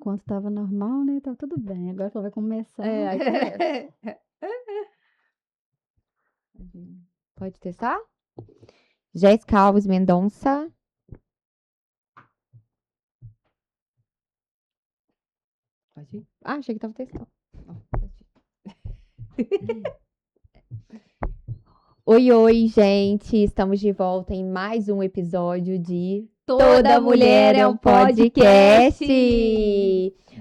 enquanto estava normal, né? Tá tudo bem. Agora que ela vai começar. Aí começa. Pode testar? Jéssica Alves Mendonça. Pode ir? Ah, achei que tava testando. Não, pode ir. Oi, oi, gente. Estamos de volta em mais um episódio de Toda Mulher é um Podcast.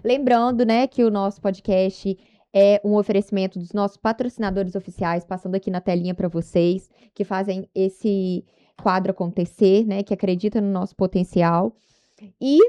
Lembrando, né, que o nosso podcast é um oferecimento dos nossos patrocinadores oficiais, passando aqui na telinha para vocês, que fazem esse quadro acontecer, né, que acreditam no nosso potencial. E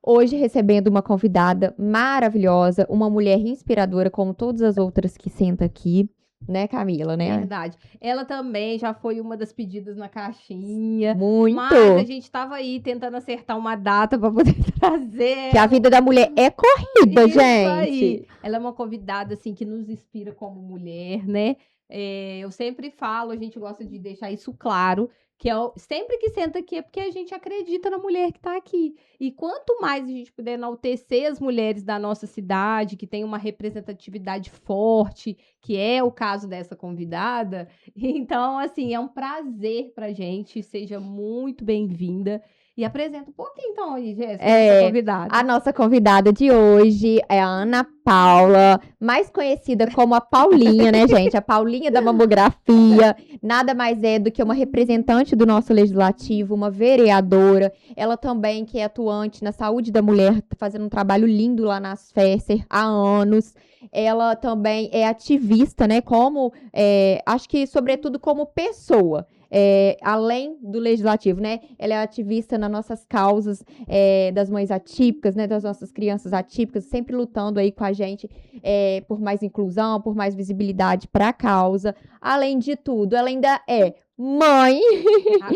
hoje recebendo uma convidada maravilhosa, uma mulher inspiradora, como todas as outras que sentam aqui, né, Camila, né? Verdade. Ela também já foi uma das pedidas na caixinha. Muito! Mas a gente tava aí tentando acertar uma data para poder trazer. Que a vida da mulher é corrida, Isso gente! aí. Ela é uma convidada, assim, que nos inspira como mulher, né? Eu sempre falo, a gente gosta de deixar isso claro, que sempre que senta aqui é porque a gente acredita na mulher que tá aqui. E quanto mais a gente puder enaltecer as mulheres da nossa cidade, que tem uma representatividade forte, que é o caso dessa convidada, então, assim, é um prazer pra gente, seja muito bem-vinda. E apresenta um pouquinho, então, aí, Jéssica, nossa convidada. A nossa convidada de hoje é a Ana Paula, mais conhecida como a Paulinha, né, gente? A Paulinha da mamografia. Nada mais é do que uma representante do nosso legislativo, uma vereadora. Ela também que é atuante na saúde da mulher, fazendo um trabalho lindo lá na Asfercer há anos. Ela também é ativista, né? Acho que sobretudo como pessoa. Além do legislativo, né? Ela é ativista nas nossas causas das mães atípicas, né? Das nossas crianças atípicas, sempre lutando aí com a gente por mais inclusão, por mais visibilidade para a causa. Além de tudo, ela ainda é mãe,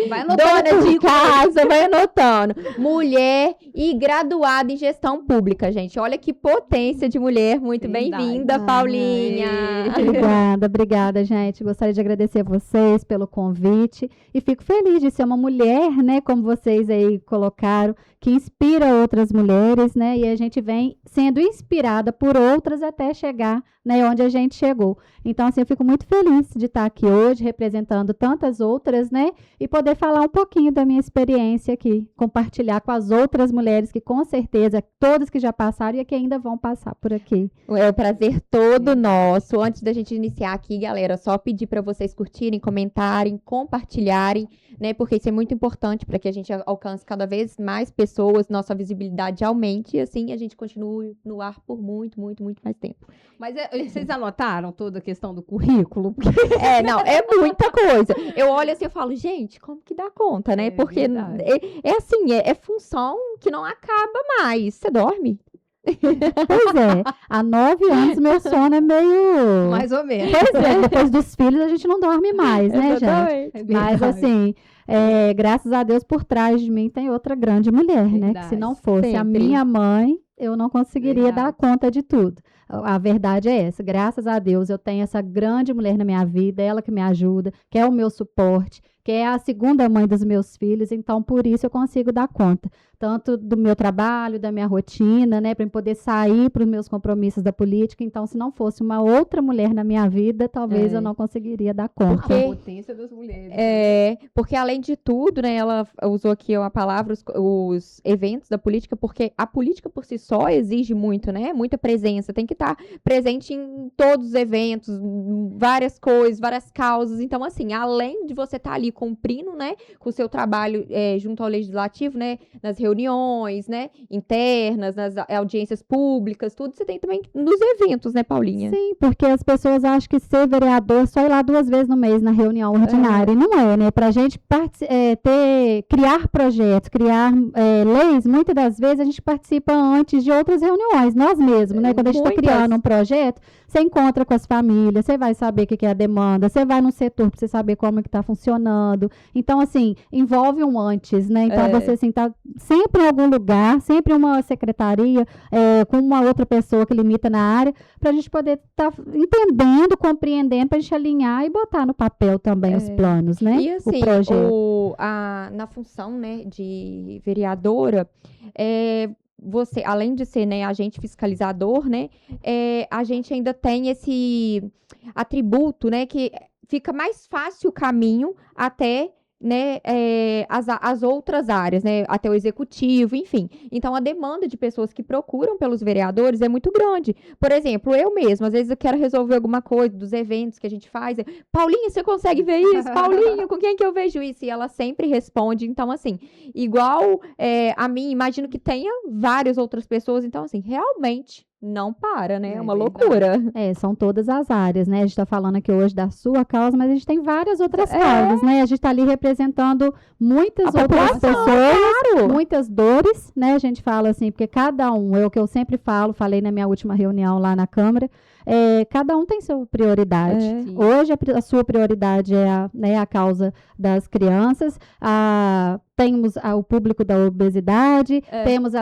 vai anotando dona de tudo. casa, vai anotando, mulher e graduada em gestão pública, gente. Olha que potência de mulher. Muito Verdade. bem-vinda, Paulinha. Obrigada, gente. Gostaria de agradecer a vocês pelo convite e fico feliz de ser uma mulher, né, como vocês aí colocaram, que inspira outras mulheres, né, e a gente vem sendo inspirada por outras até chegar, né, onde a gente chegou. Então, assim, eu fico muito feliz de estar aqui hoje representando tantas outras, né, e poder falar um pouquinho da minha experiência aqui, compartilhar com as outras mulheres que com certeza, todas que já passaram e que ainda vão passar por aqui. É um prazer todo nosso. Antes da gente iniciar aqui, galera, só pedir para vocês curtirem, comentarem, compartilharem, né? Porque isso é muito importante para que a gente alcance cada vez mais pessoas, nossa visibilidade aumente e assim a gente continue no ar por muito, muito, muito mais tempo. Mas vocês anotaram toda a questão do currículo? Não, é muita coisa. Eu olho assim e falo, gente, como que dá conta, né? Porque assim, é função que não acaba mais. Você dorme? Pois é, há 9 anos meu sono é meio... Mais ou menos. Pois é, depois dos filhos a gente não dorme mais, né, gente? Mas assim, graças a Deus por trás de mim tem outra grande mulher, né? Que se não fosse a minha mãe, eu não conseguiria dar conta de tudo. A verdade é essa, graças a Deus eu tenho essa grande mulher na minha vida, ela que me ajuda, que é o meu suporte, que é a segunda mãe dos meus filhos, então por isso eu consigo dar conta, tanto do meu trabalho, da minha rotina, né, para eu poder sair para os meus compromissos da política. Então, se não fosse uma outra mulher na minha vida, talvez eu não conseguiria dar conta. A potência das mulheres. Porque além de tudo, né, ela usou aqui a palavra, os eventos da política, porque a política por si só exige muito, né, muita presença, tem que estar presente em todos os eventos, várias coisas, várias causas. Então, assim, além de você estar ali cumprindo, né, com o seu trabalho junto ao legislativo, né, nas reuniões, né, internas, nas audiências públicas, tudo, você tem também nos eventos, né, Paulinha? Sim, porque as pessoas acham que ser vereador é só ir lá 2 vezes no mês na reunião ordinária, e não é, né? Pra gente criar projetos, criar leis, muitas das vezes a gente participa antes de outras reuniões, nós mesmos, né? Quando a gente está criando um projeto, você encontra com as famílias, você vai saber o que é a demanda, você vai no setor para você saber como é que está funcionando. Então, assim, envolve um antes, né? Então, você, assim, tá sempre em algum lugar, sempre uma secretaria, com uma outra pessoa que limita na área, para a gente poder estar entendendo, compreendendo, para a gente alinhar e botar no papel também os planos, né? E assim, o projeto. na função, né, de vereadora, você, além de ser, né, agente fiscalizador, né, a gente ainda tem esse atributo, né, que fica mais fácil o caminho até, né, as outras áreas, né, até o executivo, enfim. Então, a demanda de pessoas que procuram pelos vereadores é muito grande. Por exemplo, eu mesma, às vezes eu quero resolver alguma coisa dos eventos que a gente faz. Paulinha, você consegue ver isso? Paulinha, com quem que eu vejo isso? E ela sempre responde. Então, assim, igual a mim, imagino que tenha várias outras pessoas. Então, assim, realmente não para, né? É uma verdade. loucura. São todas as áreas, né? A gente está falando aqui hoje da sua causa, mas a gente tem várias outras causas, né? A gente está ali representando muitas A outras população, pessoas, muitas dores, né? A gente fala assim, porque cada um, é o que eu sempre falo, falei na minha última reunião lá na Câmara, cada um tem sua prioridade. Sim. Hoje a sua prioridade é a causa das crianças, temos o público da obesidade, temos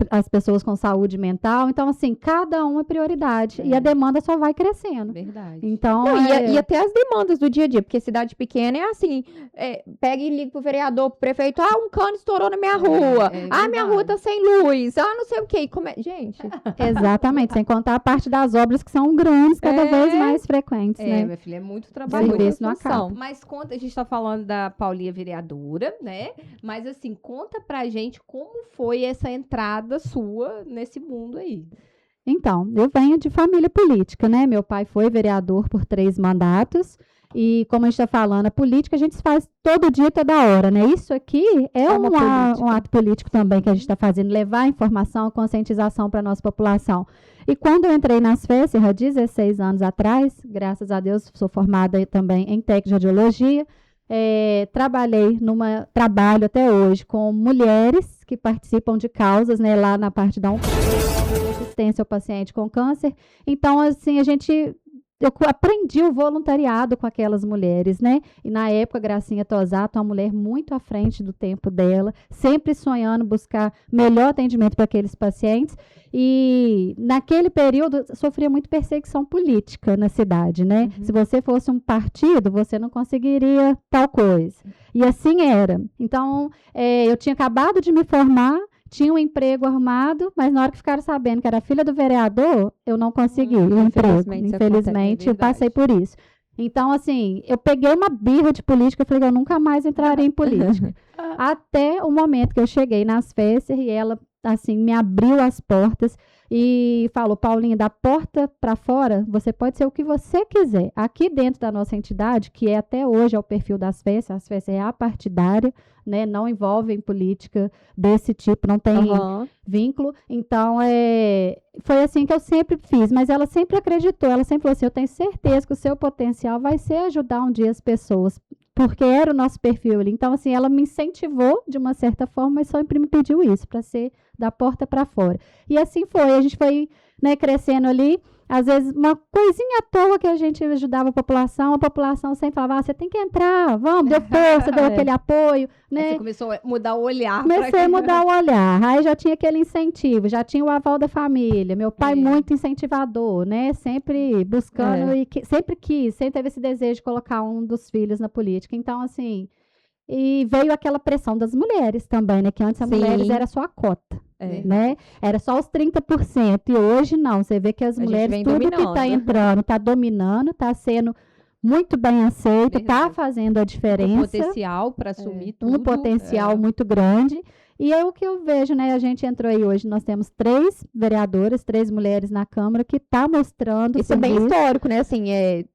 as pessoas com saúde mental. Então, assim, cada um é prioridade. E a demanda só vai crescendo. Verdade. Então, Não, e até as demandas do dia a dia, porque cidade pequena é assim, pega e liga pro vereador, pro prefeito, um cano estourou na minha rua, minha rua tá sem luz, não sei o quê. Gente, exatamente, sem contar a parte das obras que são grandes, cada vez mais frequentes, né? Minha filha, é muito O trabalho. serviço não acaba. Mas conta, a gente tá falando da Paulinha vereadora, né? Mas assim, conta pra gente como foi essa entrada sua nesse mundo aí. Então, eu venho de família política, né? Meu pai foi vereador por 3 mandatos. E como a gente está falando, a política a gente faz todo dia, toda hora, né? Isso aqui é um ato político também que a gente está fazendo, levar informação, conscientização para a nossa população. E quando eu entrei nas FESER, há 16 anos atrás, graças a Deus, sou formada também em técnico de radiologia, trabalho até hoje com mulheres que participam de causas, né, lá na parte da assistência ao paciente com câncer. Então, assim, eu aprendi o voluntariado com aquelas mulheres, né? E na época, Gracinha Tosato, uma mulher muito à frente do tempo dela, sempre sonhando buscar melhor atendimento para aqueles pacientes. E naquele período sofria muito perseguição política na cidade, né? Se você fosse um partido, você não conseguiria tal coisa. E assim era. Então, eu tinha acabado de me formar, tinha um emprego arrumado, mas na hora que ficaram sabendo que era filha do vereador, eu não consegui o emprego. Infelizmente, eu passei por isso. Então, assim, eu peguei uma birra de política, eu falei que eu nunca mais entraria em política. Até o momento que eu cheguei nas FESER e ela, assim, me abriu as portas e falou, Paulinha, da porta para fora, você pode ser o que você quiser. Aqui dentro da nossa entidade, que até hoje é o perfil das FESER, as FESER é apartidária, né, não envolvem política desse tipo, não tem vínculo. Então, foi assim que eu sempre fiz, mas ela sempre acreditou, ela sempre falou assim, eu tenho certeza que o seu potencial vai ser ajudar um dia as pessoas, porque era o nosso perfil ali. Então, assim, ela me incentivou de uma certa forma, mas sempre me pediu isso, para ser da porta para fora. E assim foi, a gente foi, né, crescendo ali. Às vezes, uma coisinha à toa que a gente ajudava a população sempre falava, você tem que entrar, vamos, deu força, deu aquele apoio, né? Aí você começou a mudar o olhar. Comecei a mudar o olhar, aí já tinha aquele incentivo, já tinha o aval da família, meu pai muito incentivador, né? Sempre buscando e sempre teve esse desejo de colocar um dos filhos na política. Então, assim, e veio aquela pressão das mulheres também, né? Que antes as mulheres era só a cota. Né? Era só os 30%, e hoje não, você vê que as mulheres, tudo que está entrando, está dominando, está sendo muito bem aceito, está fazendo a diferença. Um potencial para assumir tudo. Um potencial muito grande. E é o que eu vejo, né? A gente entrou aí hoje, nós temos 3 vereadoras, 3 mulheres na Câmara, que está mostrando... Isso é bem histórico, né? Assim,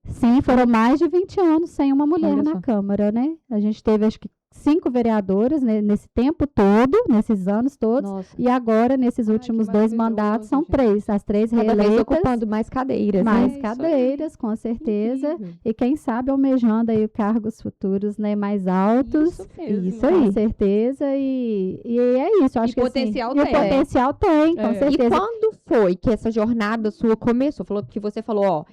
Sim, foram mais de 20 anos sem uma mulher na Câmara, né? A gente teve, acho que, 5 vereadoras, né, nesse tempo todo, nesses anos todos. Nossa. E agora, nesses últimos 2 mandatos, são 3. As 3 reeleitas. Cada vez ocupando mais cadeiras. Mais né? cadeiras, com certeza. E quem sabe almejando aí cargos futuros, né, mais altos. Isso mesmo. Isso aí. Com certeza. E é isso. Eu acho que potencial assim, tem. E o potencial tem, com certeza. E quando foi que essa jornada sua começou? Que você falou,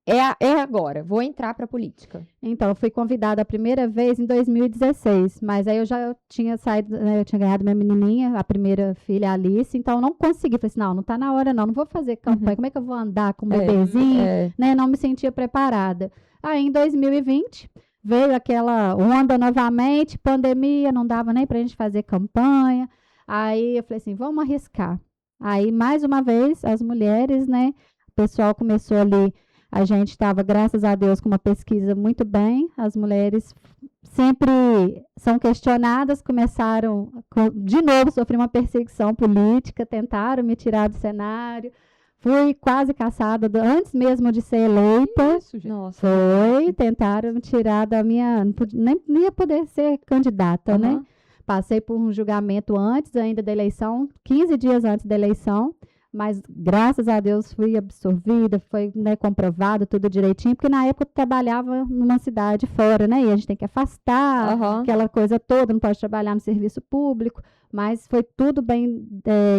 é agora, vou entrar para a política. Então, eu fui convidada a primeira vez em 2016, mas aí eu já tinha saído, né, eu tinha ganhado minha menininha, a primeira filha, a Alice, então eu não consegui, falei assim, não tá na hora não vou fazer campanha, como é que eu vou andar com o bebezinho, né, não me sentia preparada. Aí, em 2020, veio aquela onda novamente, pandemia, não dava nem pra gente fazer campanha. Aí eu falei assim, vamos arriscar. Aí, mais uma vez, as mulheres, né? O pessoal começou ali, a gente estava, graças a Deus, com uma pesquisa muito bem. As mulheres sempre são questionadas, começaram, de novo, sofri uma perseguição política, tentaram me tirar do cenário. Fui quase caçada antes mesmo de ser eleita. Isso, gente. Nossa. Foi, tentaram me tirar da minha. Nem ia poder ser candidata, né? Aham. Passei por um julgamento antes ainda da eleição, 15 dias antes da eleição, mas graças a Deus fui absorvida, foi, né, comprovado tudo direitinho, porque na época eu trabalhava numa cidade fora, né? E a gente tem que afastar, Aham. aquela coisa toda, não pode trabalhar no serviço público, mas foi tudo bem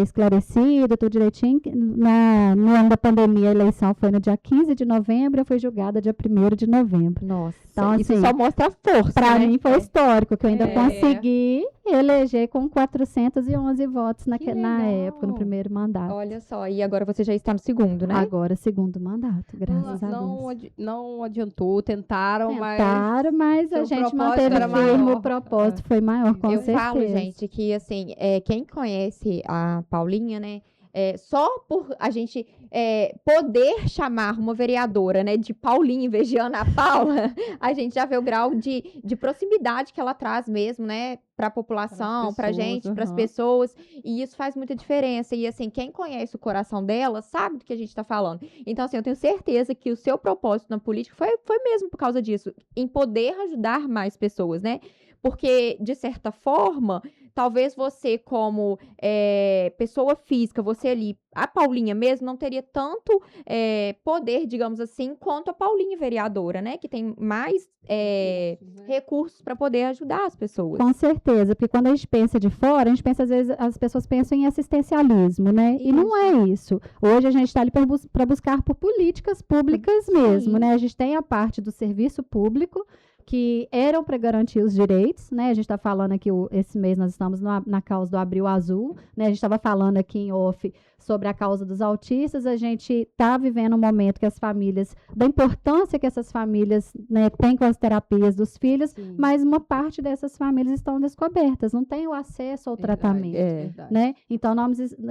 esclarecido, tudo direitinho. No ano da pandemia, a eleição foi no dia 15 de novembro, eu fui julgada dia 1º de novembro. Nossa. Então, Isso assim, só mostra a força, para né? mim foi histórico, que eu ainda É. consegui eleger com 411 votos na Que na legal. época, no primeiro mandato. Olha só, e agora você já está no segundo, né? Agora, segundo mandato, graças a Não, Deus. não adiantou, tentaram, mas Tentaram, mas a seu gente propósito manteve era firme, maior. o propósito foi maior, com Eu certeza. falo, gente, que assim, quem conhece a Paulinha, né? Só por a gente poder chamar uma vereadora, né, de Paulinha em vez de Ana Paula, a gente já vê o grau de proximidade que ela traz mesmo, né, para a população, pra pessoas, gente, para as aham. pessoas, e isso faz muita diferença. E assim, quem conhece o coração dela sabe do que a gente tá falando. Então, assim, eu tenho certeza que o seu propósito na política foi mesmo por causa disso, em poder ajudar mais pessoas, né? Porque, de certa forma, talvez você, como pessoa física, você ali, a Paulinha mesmo, não teria tanto poder, digamos assim, quanto a Paulinha vereadora, né? Que tem mais recursos para poder ajudar as pessoas. Com certeza, porque quando a gente pensa de fora, a gente pensa, às vezes, as pessoas pensam em assistencialismo, né? E não é isso. Hoje a gente está ali para buscar por políticas públicas mesmo, né? A gente tem a parte do serviço público, que eram para garantir os direitos, né? A gente está falando aqui, esse mês nós estamos na causa do Abril Azul, né? A gente estava falando aqui em off sobre a causa dos autistas, a gente está vivendo um momento que as famílias, da importância que essas famílias, né, têm com as terapias dos filhos, Sim. mas uma parte dessas famílias estão descobertas, não tem o acesso ao Verdade, tratamento. verdade. Né? Então,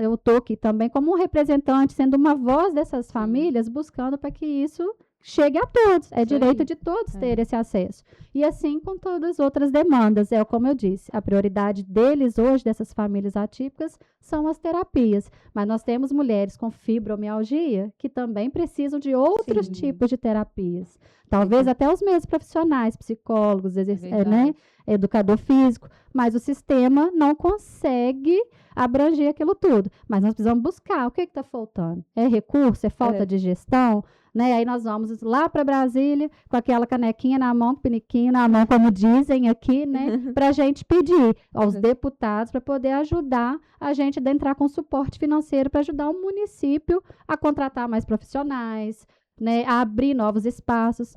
eu estou aqui também como um representante, sendo uma voz dessas famílias, buscando para que isso chegue a todos. É Isso direito aí. de todos ter esse acesso. E assim com todas as outras demandas. Como eu disse, a prioridade deles hoje, dessas famílias atípicas, são as terapias. Mas nós temos mulheres com fibromialgia que também precisam de outros Sim. tipos de terapias. Talvez até os mesmos profissionais, psicólogos, né? Educador físico, mas o sistema não consegue abranger aquilo tudo. Mas nós precisamos buscar. O que está faltando? É recurso? É falta de gestão? Né? Aí nós vamos lá para Brasília com aquela canequinha na mão, com o piniquinho na mão, como dizem aqui, né? Para a gente pedir aos deputados para poder ajudar a gente a entrar com suporte financeiro para ajudar o município a contratar mais profissionais, né? A abrir novos espaços.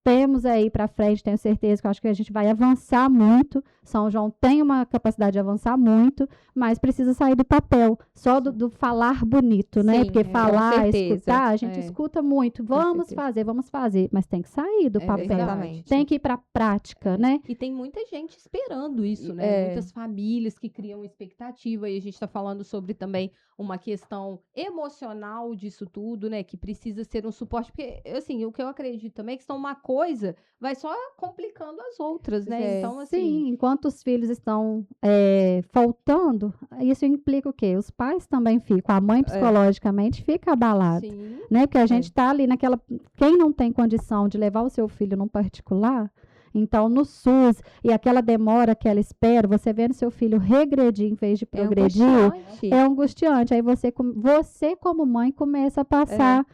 Temos aí para frente, tenho certeza que eu acho que a gente vai avançar muito. São João tem uma capacidade de avançar muito, mas precisa sair do papel, só do falar bonito, né? Sim, Porque com falar, certeza. escutar, a gente escuta muito. Vamos fazer, mas tem que sair do papel. Exatamente. Tem que ir para a prática, né? E tem muita gente esperando isso, né? Muitas famílias que criam expectativa, e a gente está falando sobre também uma questão emocional disso tudo, né? Que precisa ser um suporte, porque, assim, o que eu acredito também é que uma coisa vai só complicando as outras, né? Então, assim... Sim, enquanto os filhos estão faltando, isso implica o quê? Os pais também ficam, a mãe psicologicamente fica abalada, Sim. né? Porque a gente está ali naquela... Quem não tem condição de levar o seu filho num particular... Então, no SUS, e aquela demora que ela espera, você vendo seu filho regredir em vez de progredir, é angustiante. Aí você como mãe, começa a passar,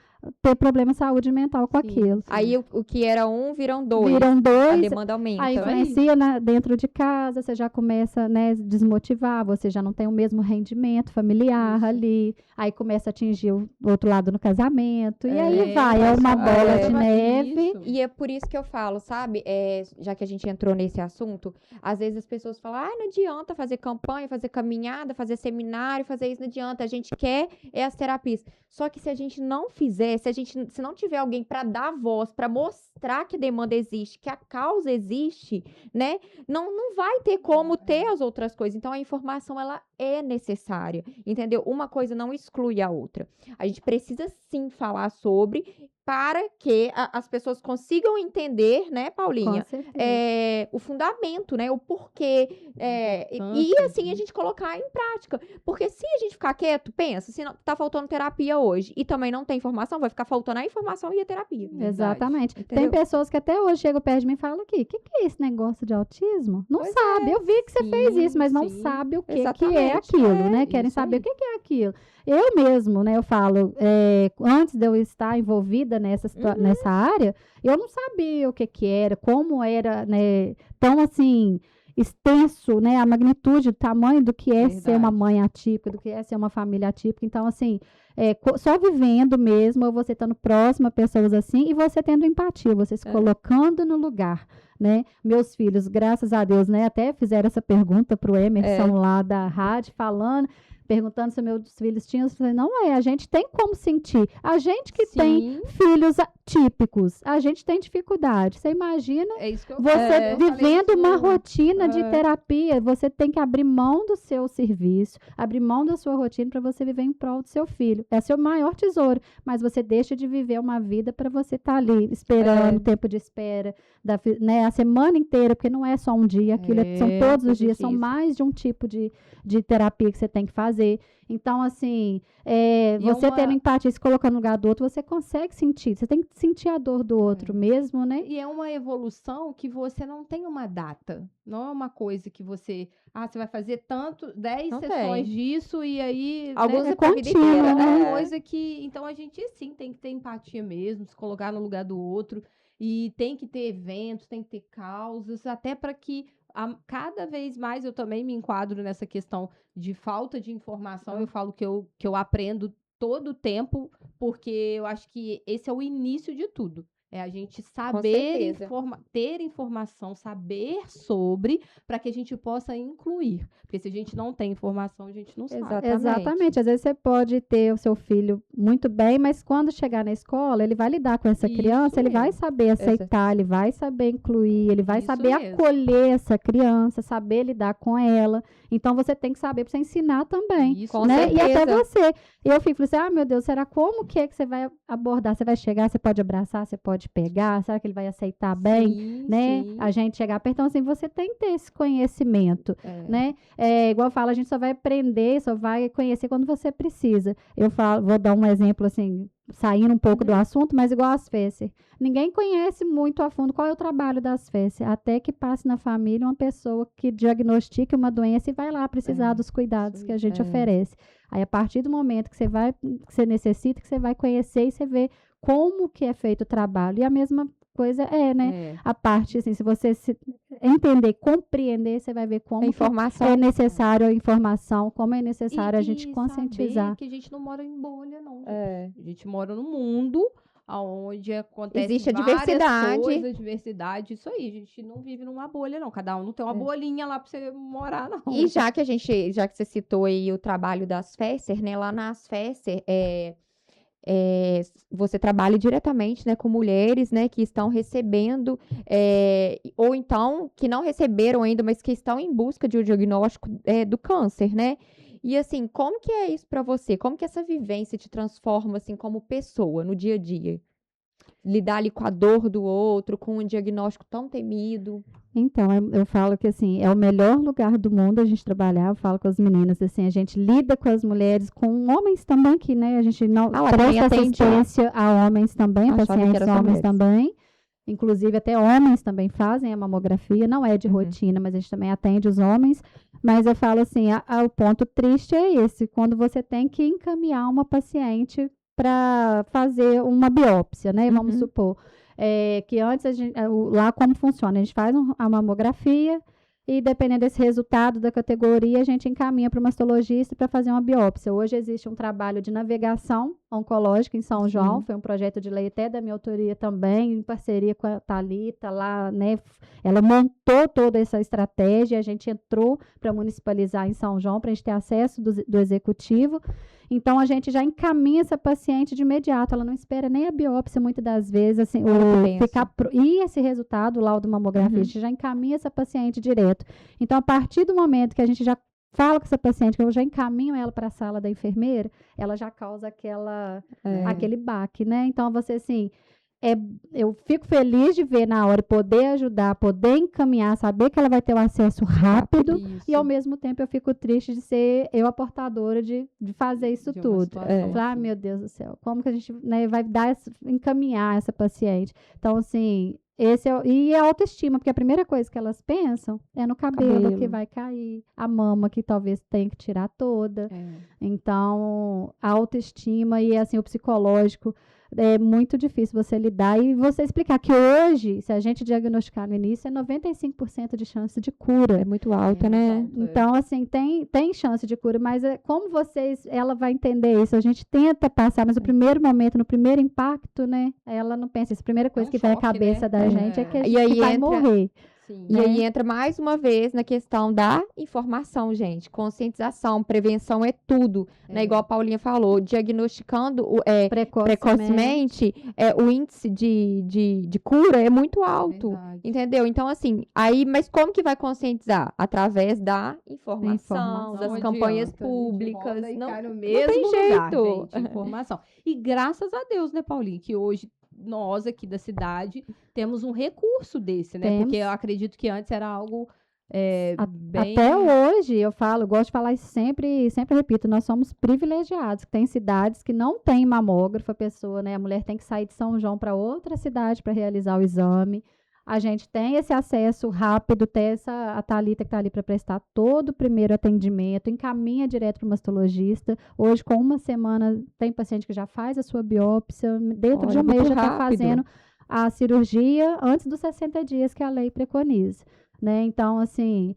ter problema de saúde mental com aquilo. Aí o que era viram dois. Viram dois. A demanda aumenta. Aí influencia dentro de casa, você já começa, né, desmotivar, você já não tem o mesmo rendimento familiar ali. Aí começa a atingir o outro lado no casamento. E aí é uma bola de neve. E é por isso que eu falo, sabe? Já que a gente entrou nesse assunto, às vezes as pessoas falam, não adianta fazer campanha, fazer caminhada, fazer seminário, fazer isso, não adianta. A gente quer as terapias. Só que se a gente não fizer, se não tiver alguém para dar voz, para mostrar que a demanda existe, que a causa existe, né? Não vai ter como ter as outras coisas. Então, a informação, ela é necessária, entendeu? Uma coisa não exclui a outra. A gente precisa, sim, falar sobre para que as pessoas consigam entender, né, Paulinha? Com certeza. O fundamento, né? O porquê. E assim a gente colocar em prática. Porque se a gente ficar quieto, pensa, se não, tá faltando terapia hoje e também não tem informação, vai ficar faltando a informação e a terapia. Exatamente. Entendeu? Tem pessoas que até hoje chegam perto de mim e falam aqui, o que é esse negócio de autismo? Não Pois sabe. Eu vi que você fez isso, mas não sim. sabe o que é Exatamente. aquilo, né? Querem isso saber aí. o que é aquilo. Eu mesmo, né? Eu falo, antes de eu estar envolvida nessa área, eu não sabia o que era, como era, né? Tão assim extenso, né, a magnitude, o tamanho do que é ser uma Verdade. mãe atípica, do que é ser uma família atípica. Então, assim, só vivendo mesmo, ou você estando próximo a pessoas assim, e você tendo empatia, você se colocando no lugar, né? Meus filhos, graças a Deus, né, até fizeram essa pergunta pro Emerson lá da rádio, perguntando se meus filhos tinham, eu falei, não a gente tem como sentir. A gente que tem filhos atípicos, a gente tem dificuldade. Você imagina É isso que eu você falei. vivendo uma rotina de É. terapia, você tem que abrir mão do seu serviço, abrir mão da sua rotina para você viver em prol do seu filho. É seu maior tesouro, mas você deixa de viver uma vida para você estar ali esperando, tempo de espera, né, a semana inteira, porque não é só um dia, aquilo são todos os dias, são mais de um tipo de terapia que você tem que fazer. Então, assim, você tendo empatia, se colocando no lugar do outro, você consegue sentir. Você tem que sentir a dor do outro mesmo, né? E é uma evolução que você não tem uma data. Não é uma coisa que você vai fazer 10 Não sessões tem. disso e aí, Alguns né, é pra vida contínuo, inteira. é uma É. coisa que, então a gente sim tem que ter empatia mesmo, se colocar no lugar do outro e tem que ter eventos, tem que ter causas, até para que cada vez mais eu também me enquadro nessa questão de falta de informação. Eu falo que eu aprendo todo o tempo, porque eu acho que esse é o início de tudo. É a gente saber certeza. ter informação, saber sobre, para que a gente possa incluir. Porque se a gente não tem informação, a gente não sabe. Exatamente. Às vezes você pode ter o seu filho muito bem, mas quando chegar na escola, ele vai lidar com essa criança, ele vai saber aceitar, ele vai saber incluir, ele vai Isso saber mesmo. acolher essa criança, saber lidar com ela. Então você tem que saber para você ensinar também. Isso Com né? certeza. E até você. Eu fico assim, meu Deus, será como que é que você vai abordar? Você vai chegar, você pode abraçar, você pode pegar, será que ele vai aceitar bem? Sim, Né? sim. A gente chegar perto, então assim, você tem que ter esse conhecimento, né? Igual eu falo, a gente só vai aprender, só vai conhecer quando você precisa. Eu falo, vou dar um exemplo assim, saindo um pouco do assunto, mas igual as FESER. Ninguém conhece muito a fundo qual é o trabalho das FESER, até que passe na família uma pessoa que diagnostique uma doença e vai lá precisar dos cuidados que a gente oferece. Aí, a partir do momento que você necessita, que você vai conhecer e você vê como que é feito o trabalho. E a mesma coisa né? A parte, assim, se você entender, compreender, você vai ver como é necessário a informação, como é necessário a gente conscientizar. Saber que a gente não mora em bolha, não. A gente mora no mundo onde acontece existe a várias diversidade. coisas, diversidade, isso aí. A gente não vive numa bolha, não. Cada um não tem uma bolinha lá pra você morar, não. E já que você citou aí o trabalho das FESER, né? Lá nas FESER, você trabalha diretamente, né, com mulheres, né, que estão recebendo, ou então que não receberam ainda, mas que estão em busca de um diagnóstico do câncer, né? E assim, como que é isso para você? Como que essa vivência te transforma, assim, como pessoa no dia a dia? Lidar ali com a dor do outro, com um diagnóstico tão temido. Então, eu falo que, assim, é o melhor lugar do mundo a gente trabalhar. Eu falo com as meninas, assim, a gente lida com as mulheres, com homens também, que, né, a gente não presta assistência a homens também, pacientes homens também. Inclusive, até homens também fazem a mamografia, não é de rotina, mas a gente também atende os homens. Mas eu falo assim, o ponto triste é esse, quando você tem que encaminhar uma paciente para fazer uma biópsia, né? Vamos supor. Que antes, lá como funciona? A gente faz a mamografia e, dependendo desse resultado da categoria, a gente encaminha para o mastologista para fazer uma biópsia. Hoje existe um trabalho de navegação oncológica em São João, foi um projeto de lei até da minha autoria também, em parceria com a Thalita lá, né? Ela montou toda essa estratégia, a gente entrou para municipalizar em São João, para a gente ter acesso do executivo. Então, a gente já encaminha essa paciente de imediato. Ela não espera nem a biópsia, muitas das vezes, assim, e esse resultado, o laudo mamografia, a gente já encaminha essa paciente direto. Então, a partir do momento que a gente já fala com essa paciente, que eu já encaminho ela para a sala da enfermeira, ela já causa aquele baque, né? Então, você, assim, eu fico feliz de ver na hora, poder ajudar, poder encaminhar, saber que ela vai ter o acesso rápido, e ao mesmo tempo eu fico triste de ser eu a portadora de fazer isso tudo. Falar, meu Deus do céu, como que a gente, né, vai encaminhar essa paciente? Então, assim, e a autoestima, porque a primeira coisa que elas pensam é no cabelo que vai cair, a mama que talvez tenha que tirar toda. Então, a autoestima e, assim, o psicológico, é muito difícil você lidar e você explicar que hoje, se a gente diagnosticar no início, é 95% de chance de cura. É muito alta, né? Então, assim, tem chance de cura, mas como ela vai entender isso? A gente tenta passar, mas no primeiro momento, no primeiro impacto, né? Ela não pensa, a primeira coisa que vem à cabeça da gente é que a gente vai morrer. Sim, e aí entra mais uma vez na questão da informação, gente. Conscientização, prevenção é tudo. Né? Igual a Paulinha falou, diagnosticando precocemente, o índice de cura é muito alto. Entendeu? Então, assim, mas como que vai conscientizar? Através da informação, das campanhas públicas. Não tem jeito. Gente, informação. E graças a Deus, né, Paulinha, que hoje nós aqui da cidade temos um recurso desse, né? Porque eu acredito que antes era algo bem... Até hoje, eu gosto de falar isso sempre repito, nós somos privilegiados. Tem cidades que não tem mamógrafo, a mulher tem que sair de São João para outra cidade para realizar o exame. A gente tem esse acesso rápido, tem a Thalita que está ali para prestar todo o primeiro atendimento, encaminha direto para o mastologista. Hoje, com uma semana, tem paciente que já faz a sua biópsia, dentro de um mês já está fazendo a cirurgia antes dos 60 dias que a lei preconiza. Né? Então, assim,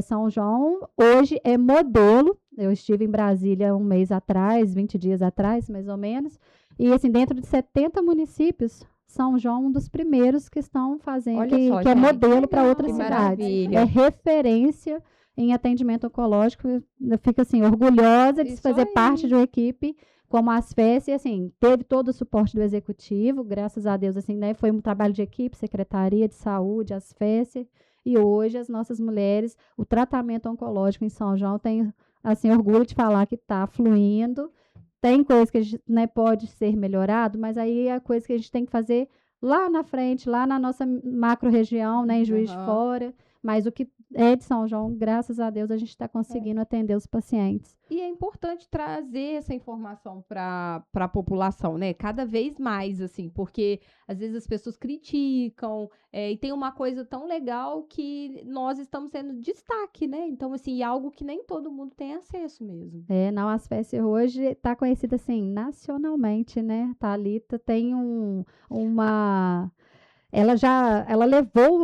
São João hoje é modelo. Eu estive em Brasília um mês atrás, 20 dias atrás, mais ou menos, e assim, dentro de 70 municípios, São João um dos primeiros que estão fazendo, que é modelo para outras cidades. É referência em atendimento oncológico. Eu fico, assim, orgulhosa de fazer parte de uma equipe como a Asfes, e, assim, teve todo o suporte do executivo, graças a Deus, assim, né? Foi um trabalho de equipe, Secretaria de Saúde, Asfes, e hoje as nossas mulheres, o tratamento oncológico em São João, tem, assim, orgulho de falar que está fluindo. Tem coisa que a gente, né, pode ser melhorado, mas aí é coisa que a gente tem que fazer lá na frente, lá na nossa macro-região, né, em Juiz de Fora. Mas o que é de São João, graças a Deus, a gente está conseguindo atender os pacientes. E é importante trazer essa informação para a população, né? Cada vez mais, assim, porque às vezes as pessoas criticam, e tem uma coisa tão legal que nós estamos sendo destaque, né? Então, assim, é algo que nem todo mundo tem acesso mesmo. A Asfes hoje está conhecida, assim, nacionalmente, né? Thalita tem uma... Ela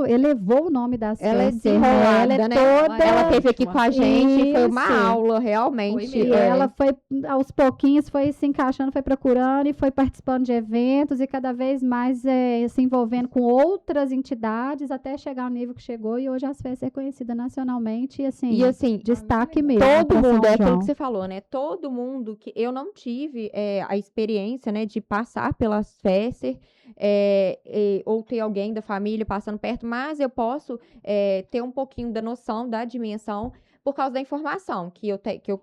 elevou o nome da Asfes. Ela é desenrolada, né? Ela teve aqui com a gente, foi uma aula, realmente. Ela foi, aos pouquinhos, foi se encaixando, foi procurando e foi participando de eventos e cada vez mais se envolvendo com outras entidades até chegar ao nível que chegou, e hoje a Asfes é conhecida nacionalmente e, assim, destaque mesmo. Todo mundo, é aquilo que você falou, né? Todo mundo que eu não tive a experiência, né, de passar pela Asfes, ou ter alguém da família passando perto, mas eu posso ter um pouquinho da noção da dimensão por causa da informação que eu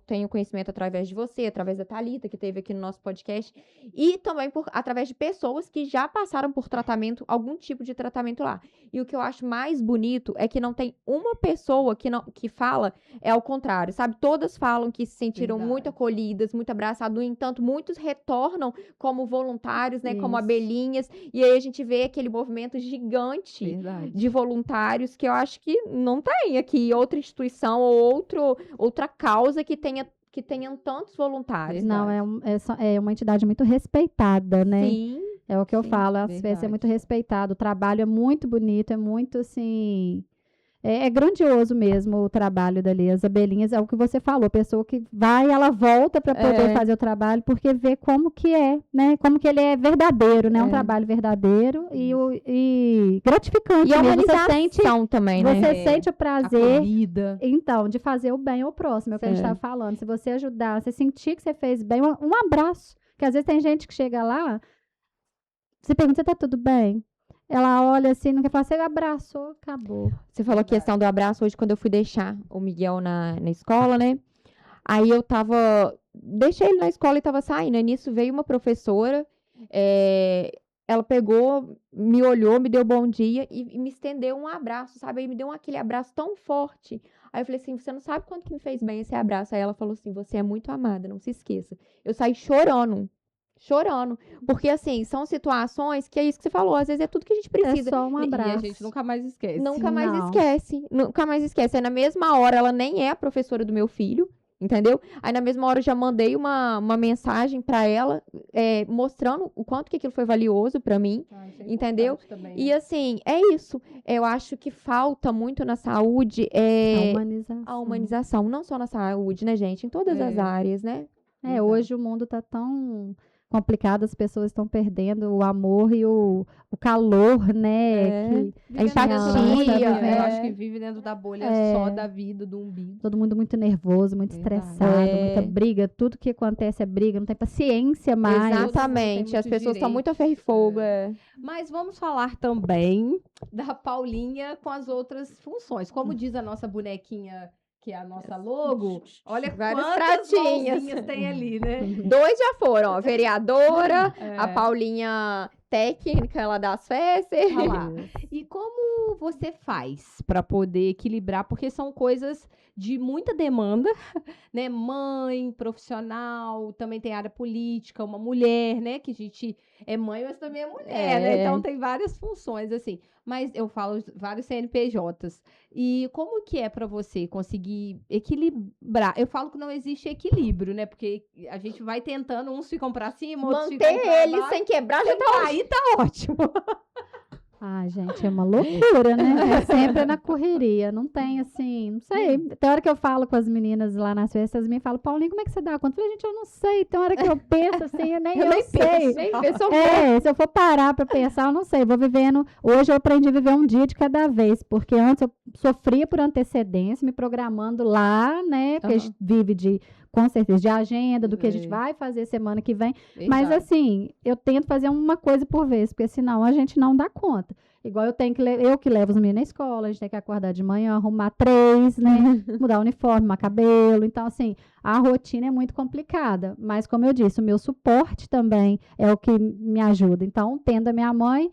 tenho conhecimento através de você, através da Thalita, que esteve aqui no nosso podcast, e também através de pessoas que já passaram por tratamento, algum tipo de tratamento lá. E o que eu acho mais bonito é que não tem uma pessoa que fala ao contrário, sabe? Todas falam que se sentiram muito acolhidas, muito abraçadas, no entanto, muitos retornam como voluntários, né? Como abelhinhas, e aí a gente vê aquele movimento gigante de voluntários que eu acho que não tem aqui outra instituição ou outra causa que tenham tantos voluntários. Não, é uma entidade muito respeitada, né? Sim. É o que eu falo, a Asfes é muito respeitada, o trabalho é muito bonito, é muito, assim... É grandioso mesmo o trabalho dali. As abelhinhas, é o que você falou, a pessoa que vai, ela volta para poder fazer o trabalho, porque vê como que é, né? Como que ele é verdadeiro, né? Um trabalho verdadeiro e gratificante E a mesmo. humanização também, né? Você sente o prazer, Acolhida. então, de fazer o bem ao próximo, é o que a gente estava falando. Se você ajudar, você sentir que você fez bem, um abraço. Porque às vezes tem gente que chega lá, você pergunta, você tá tudo bem? Ela olha assim, não quer falar, você abraçou, acabou. Você falou a questão do abraço hoje, quando eu fui deixar o Miguel na escola, né? Aí eu deixei ele na escola e tava saindo. Aí nisso veio uma professora, ela pegou, me olhou, me deu bom dia e me estendeu um abraço, sabe? Aí me deu aquele abraço tão forte. Aí eu falei assim, você não sabe quanto que me fez bem esse abraço. Aí ela falou assim, você é muito amada, não se esqueça. Eu saí chorando. Porque, assim, são situações que é isso que você falou, às vezes é tudo que a gente precisa. É só um abraço. E a gente nunca mais esquece. Nunca mais Não. esquece. Nunca mais esquece. Aí na mesma hora, ela nem é a professora do meu filho, entendeu? Aí na mesma hora eu já mandei uma mensagem pra ela, mostrando o quanto que aquilo foi valioso pra mim, entendeu? Também, E assim, é isso. Eu acho que falta muito na saúde A a humanização. Não só na saúde, né, gente? Em todas as áreas, né? Hoje o mundo tá tão complicado, as pessoas estão perdendo o amor e o calor, né? A empatia. Eu acho que vive dentro da bolha só da vida, do umbigo. Todo mundo muito nervoso, muito estressado, muita briga, tudo que acontece é briga, não tem paciência mais. Exatamente. As pessoas estão muito a ferro e fogo. Mas vamos falar também da Paulinha com as outras funções. Como diz a nossa bonequinha, que é a nossa logo, olha Vários quantas pratinhos. mãozinhas tem ali, né? 2 já foram, ó. Vereadora, a Paulinha técnica lá das festas. Olha lá. E como você faz para poder equilibrar? Porque são coisas de muita demanda, né? Mãe, profissional, também tem área política, uma mulher, né? Que a gente é mãe, mas também é mulher, né? Então tem várias funções, assim. Mas eu falo vários CNPJs. E como que é para você conseguir equilibrar? Eu falo que não existe equilíbrio, né? Porque a gente vai tentando, uns ficam para cima, outros ficam Manter pra ele baixo. sem quebrar já tá ótimo. Aí tá ótimo. Ah, gente, é uma loucura, né? É sempre na correria, não tem assim, não sei. Tem hora que eu falo com as meninas lá nas festas, me falam, Paulinha, como é que você dá conta? Eu falei, gente, eu não sei. Tem hora que eu penso assim, eu nem sei. Se eu for parar pra pensar, eu não sei. Vou vivendo. Hoje eu aprendi a viver um dia de cada vez, porque antes eu sofria por antecedência, me programando lá, né? Porque a gente vive com certeza, de agenda, do que a gente vai fazer semana que vem. Mas assim, eu tento fazer uma coisa por vez, porque senão a gente não dá conta. Igual eu que levo os meninos na escola, a gente tem que acordar de manhã, arrumar 3, né? Mudar o uniforme, arrumar cabelo. Então, assim, a rotina é muito complicada. Mas, como eu disse, o meu suporte também é o que me ajuda. Então, tendo a minha mãe,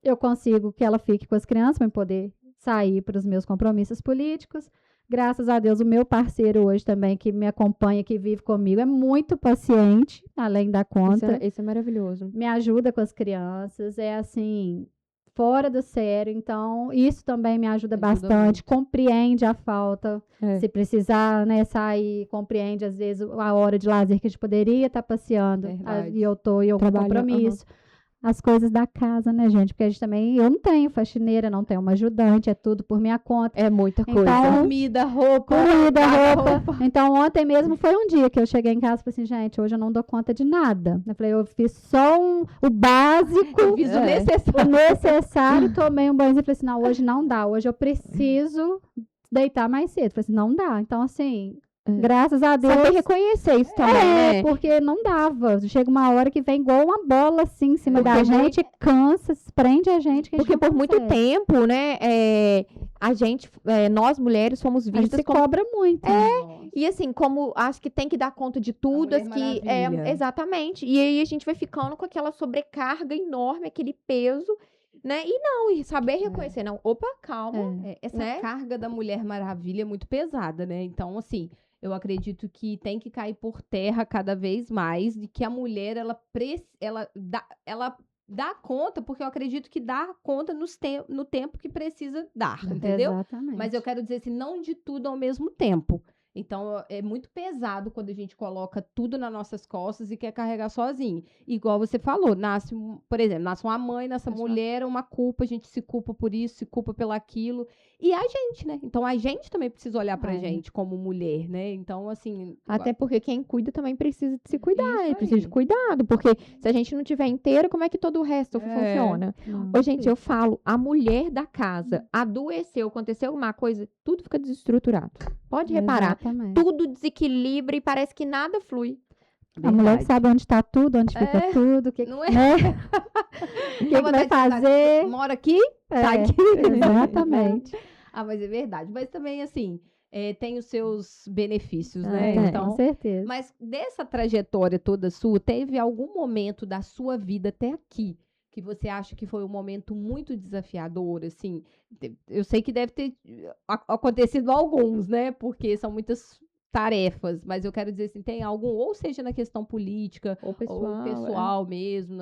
eu consigo que ela fique com as crianças para poder sair para os meus compromissos políticos. Graças a Deus, o meu parceiro hoje também, que me acompanha, que vive comigo, é muito paciente, além da conta. Isso é maravilhoso. Me ajuda com as crianças, é assim, fora do sério. Então, isso também me ajuda bastante. Compreende a falta. Se precisar, né, sair, compreende, às vezes, a hora de lazer que a gente poderia estar passeando. E eu com compromisso. As coisas da casa, né, gente? Porque a gente também, eu não tenho faxineira, não tenho uma ajudante, é tudo por minha conta. É muita coisa. Então, comida, roupa. Então, ontem mesmo foi um dia que eu cheguei em casa e falei assim, gente, hoje eu não dou conta de nada. Eu falei, eu fiz só o básico, Eu fiz o necessário, tomei um banho e falei assim, não, hoje não dá, hoje eu preciso deitar mais cedo. Eu falei assim, não dá. Então, assim, graças a Deus. Saber reconhecer isso também, né? Porque não dava. Chega uma hora que vem igual uma bola assim em cima da gente, cansa, prende a gente. Que a gente porque por muito tempo, né, a gente, nós mulheres, fomos vistas a gente como... cobra muito. E assim, como acho que tem que dar conta de tudo, exatamente. E aí a gente vai ficando com aquela sobrecarga enorme, aquele peso. Né? E saber reconhecer, não, opa, calma. Essa carga da Mulher Maravilha é muito pesada, né? Então, assim, eu acredito que tem que cair por terra cada vez mais de que a mulher, ela dá conta, porque eu acredito que dá conta no tempo que precisa dar, entendeu? Exatamente. Mas eu quero dizer assim, não de tudo ao mesmo tempo. Então, é muito pesado quando a gente coloca tudo nas nossas costas e quer carregar sozinho. Igual você falou, por exemplo, nasce uma mãe, nasce uma mulher, uma culpa, a gente se culpa por isso, se culpa pelo aquilo. E a gente, né? Então, a gente também precisa olhar pra gente como mulher, né? Então, assim... Até porque quem cuida também precisa de se cuidar, Isso precisa de aí. cuidado, porque se a gente não tiver inteira, como é que todo o resto funciona? Ô, gente, eu falo, a mulher da casa adoeceu, aconteceu alguma coisa, tudo fica desestruturado. Pode reparar, Exatamente. tudo desequilibra e parece que nada flui. A mulher que Verdade. sabe onde está tudo, onde fica tudo, o que, Não é? né? O que vai fazer. Mora aqui? É, Tá aqui. exatamente. Ah, mas é verdade. Mas também, assim, tem os seus benefícios, Ah, né? tem. Com Então, certeza. mas dessa trajetória toda sua, teve algum momento da sua vida até aqui que você acha que foi um momento muito desafiador, assim? Eu sei que deve ter acontecido alguns, né? Porque são muitas tarefas, mas eu quero dizer assim, tem algum, ou seja na questão política, Ou ou pessoal mesmo,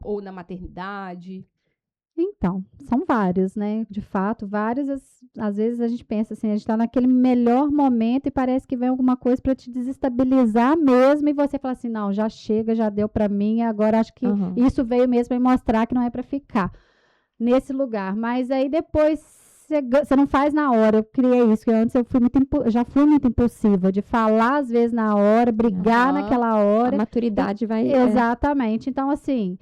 ou na maternidade. Então, são vários, né? De fato, vários. Às vezes a gente pensa assim, a gente está naquele melhor momento e parece que vem alguma coisa para te desestabilizar mesmo e você fala assim, não, já chega, já deu para mim, agora acho que isso veio mesmo para mostrar que não é para ficar nesse lugar. Mas aí depois você não faz na hora. Eu criei isso, que antes eu já fui muito impulsiva de falar às vezes na hora, brigar naquela A hora. maturidade vai... Exatamente. Então, assim,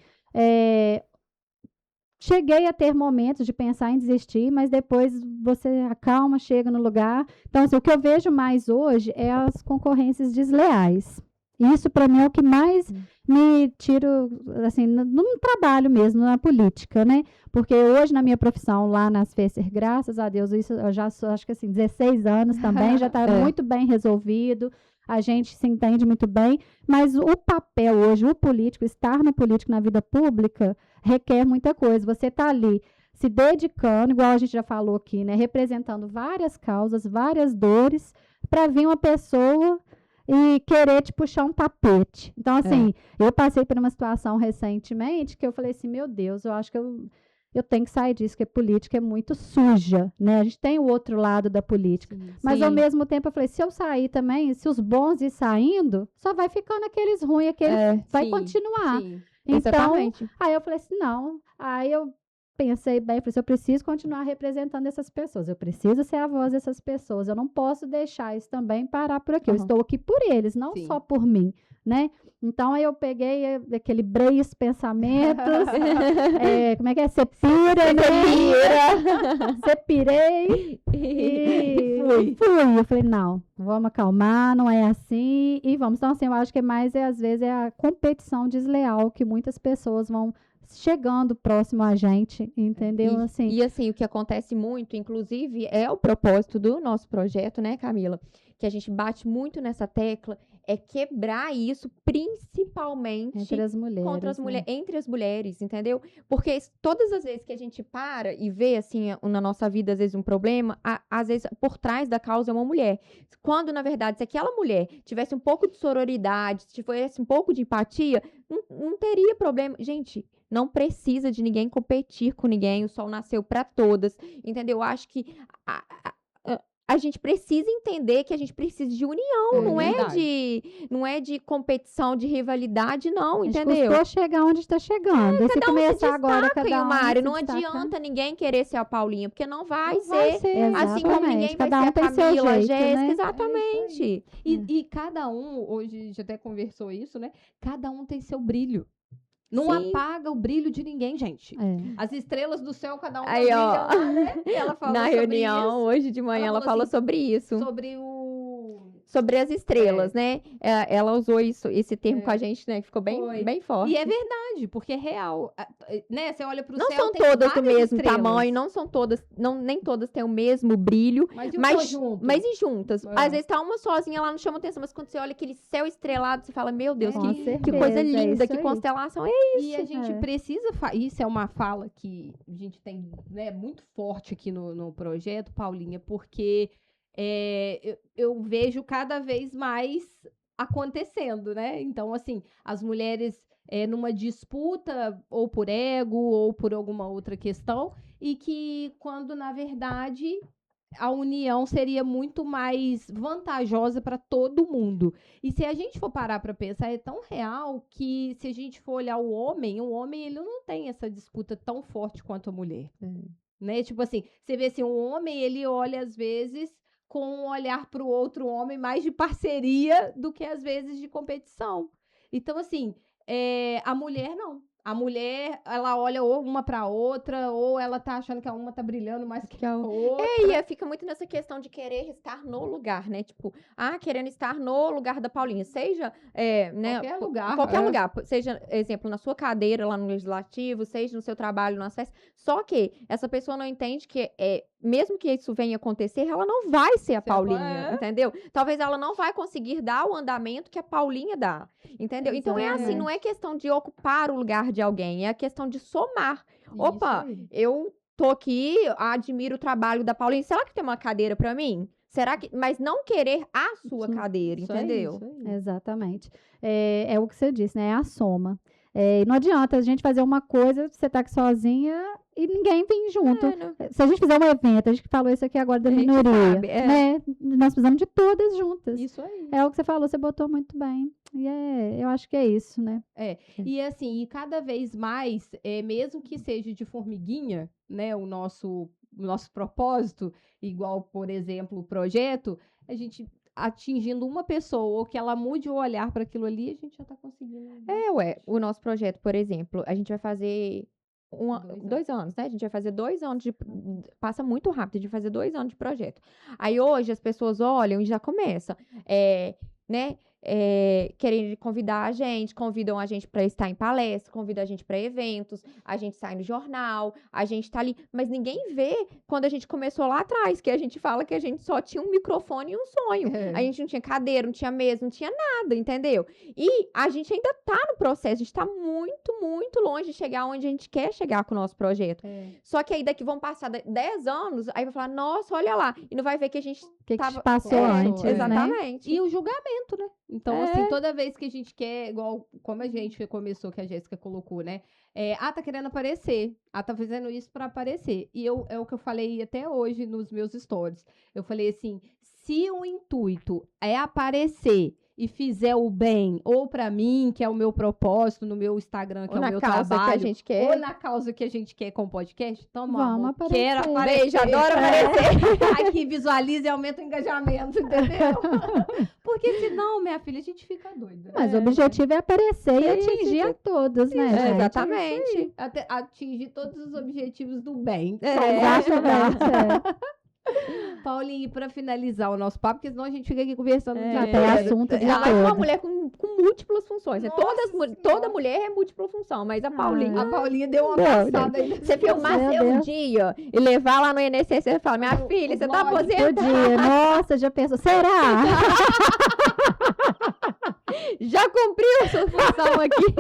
cheguei a ter momentos de pensar em desistir, mas depois você acalma, chega no lugar. Então, assim, o que eu vejo mais hoje é as concorrências desleais. Isso, para mim, é o que mais me tiro, assim, no trabalho mesmo, na política, né? Porque hoje, na minha profissão, lá nas FECER, graças a Deus, isso eu já sou, acho que assim, 16 anos também, já está muito bem resolvido, a gente se entende muito bem, mas o papel hoje, o político, estar no político na vida pública, requer muita coisa. Você está ali se dedicando, igual a gente já falou aqui, né? Representando várias causas, várias dores, para vir uma pessoa e querer te puxar um tapete. Então, assim, eu passei por uma situação recentemente que eu falei assim, meu Deus, eu acho que eu tenho que sair disso, porque política é muito suja, né? A gente tem o outro lado da política. Mas, ao mesmo tempo, eu falei, se eu sair também, se os bons ir saindo, só vai ficando aqueles ruins, aqueles... vai continuar. Sim. Então, Exatamente. aí eu falei assim, não. Aí eu pensei bem, falei assim, eu preciso continuar representando essas pessoas, eu preciso ser a voz dessas pessoas, eu não posso deixar isso também parar por aqui, eu estou aqui por eles, não só por mim, né? Então, aí eu peguei aquele os pensamentos, como é que é? Você pira, né? Você pirei e fui. Eu falei, não, vamos acalmar, não é assim, e vamos. Então, assim, eu acho que às vezes, é a competição desleal que muitas pessoas vão chegando próximo a gente, entendeu? E assim, o que acontece muito, inclusive, é o propósito do nosso projeto, né, Camila? Que a gente bate muito nessa tecla, é quebrar isso, principalmente entre as mulheres, contra as entre as mulheres, entendeu? Porque todas as vezes que a gente para e vê, assim, na nossa vida, às vezes, um problema, às vezes, por trás da causa é uma mulher. Quando, na verdade, se aquela mulher tivesse um pouco de sororidade, se tivesse um pouco de empatia, não teria problema. Gente, não precisa de ninguém competir com ninguém, o sol nasceu para todas, entendeu? Eu acho que a gente precisa entender que a gente precisa de união, não é de competição, de rivalidade, não, entendeu? Custou chegar onde está chegando. Se começar agora, cada uma área, não adianta ninguém querer ser a Paulinha, porque não vai ser. Assim como ninguém vai ser a Camila, a Jéssica, né? exatamente. E cada um, hoje a gente até conversou isso, né? Cada um tem seu brilho. Não apaga o brilho de ninguém, gente. As estrelas do céu, cada um brilha, né? Ela falou na reunião, hoje de manhã, ela falou sobre isso. Sobre as estrelas, né? Ela usou esse termo com a gente, né? Que ficou bem forte. E é verdade, porque é real. Né? Você olha pro céu, não são todas do mesmo tamanho, não são todas, nem todas têm o mesmo brilho. Mas e juntas? Às vezes tá uma sozinha, ela não chama atenção, mas quando você olha aquele céu estrelado, você fala, meu Deus, que coisa linda, que constelação é isso? E a gente precisa, isso é uma fala que a gente tem, né, muito forte aqui no projeto, Paulinha, porque eu vejo cada vez mais acontecendo, né? Então, assim, as mulheres numa disputa, ou por ego, ou por alguma outra questão, e que quando, na verdade, a união seria muito mais vantajosa para todo mundo. E se a gente for parar para pensar, é tão real que se a gente for olhar o homem ele não tem essa disputa tão forte quanto a mulher. Né? Tipo assim, você vê assim, um homem, ele olha às vezes com um olhar para o outro homem mais de parceria do que às vezes de competição. Então, assim, a mulher não. A mulher, ela olha ou uma para outra, ou ela tá achando que a uma tá brilhando mais que a outra. E fica muito nessa questão de querer estar no lugar, né? Tipo, querendo estar no lugar da Paulinha. Seja, né? Qualquer lugar. Qualquer lugar. Seja, exemplo, na sua cadeira lá no Legislativo, seja no seu trabalho, nas festas. Só que essa pessoa não entende que, mesmo que isso venha acontecer, ela não vai ser a Paulinha, entendeu? Talvez ela não vai conseguir dar o andamento que a Paulinha dá, entendeu? Então é assim, não é questão de ocupar o lugar de alguém, é a questão de somar. Opa, eu tô aqui, admiro o trabalho da Paulinha, será que tem uma cadeira pra mim? Será que... Mas não querer a sua cadeira, entendeu? Isso aí. Exatamente. É o que você disse, né? É a soma. Não adianta a gente fazer uma coisa, você tá aqui sozinha e ninguém vem junto. Se a gente fizer um evento, a gente falou isso aqui agora da minoria, sabe, né? Nós precisamos de todas juntas. Isso aí. É o que você falou, você botou muito bem. E eu acho que é isso, né? E assim, e cada vez mais, mesmo que seja de formiguinha, né, o nosso propósito, igual, por exemplo, o projeto, a gente atingindo uma pessoa ou que ela mude o olhar para aquilo ali, a gente já está conseguindo. O nosso projeto, por exemplo, a gente vai fazer 2 anos, né? A gente vai fazer 2 anos passa muito rápido, a gente vai fazer 2 anos de projeto. Aí hoje as pessoas olham e já começa, né? Querem convidar a gente, convidam a gente para estar em palestra, convidam a gente para eventos, a gente sai no jornal, a gente tá ali, mas ninguém vê quando a gente começou lá atrás, que a gente fala que a gente só tinha um microfone e um sonho. A gente não tinha cadeira, não tinha mesa, não tinha nada, entendeu? E a gente ainda tá no processo, a gente tá muito, muito longe de chegar onde a gente quer chegar com o nosso projeto. Só que aí daqui vão passar 10 anos, aí vai falar, nossa, olha lá, e não vai ver que a gente que passou antes, exatamente. Né? E o julgamento, né? Então, assim, toda vez que a gente quer, igual como a gente começou, que a Jéssica colocou, né? Tá querendo aparecer. Tá fazendo isso para aparecer. E é o que eu falei até hoje nos meus stories. Eu falei assim, se o intuito é aparecer e fizer o bem, ou para mim, que é o meu propósito no meu Instagram, que é o meu trabalho, que a gente quer. ou na causa que a gente quer com o podcast, então, vamos aparecer. Quero aparecer. Beijo, adoro aparecer. Aqui, visualiza e aumenta o engajamento, entendeu? Porque senão, minha filha, a gente fica doida. Mas o objetivo é aparecer e atingir a todos, né, gente? Exatamente. Atingir todos os objetivos do bem. Exatamente. Paulinha, para finalizar o nosso papo, porque senão a gente fica aqui conversando já tem assunto de ela é uma todo. mulher com múltiplas funções. Né? Toda mulher é múltipla função, mas a Paulinha deu uma passada aí. Você filmar um dia e levar lá no INSS e falar, minha filha, você tá aposentada. Nossa, já pensou, será? Já cumpriu sua função aqui.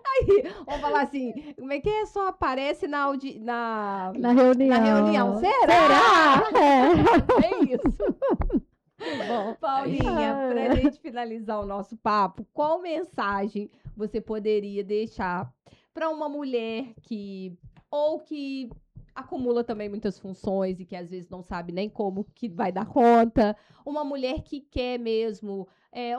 Aí, vamos falar assim, como é que é? Só aparece na reunião. Na reunião. Será? É isso. Bom, Paulinha, pra gente finalizar o nosso papo, qual mensagem você poderia deixar para uma mulher que acumula também muitas funções e que às vezes não sabe nem como que vai dar conta, uma mulher que quer mesmo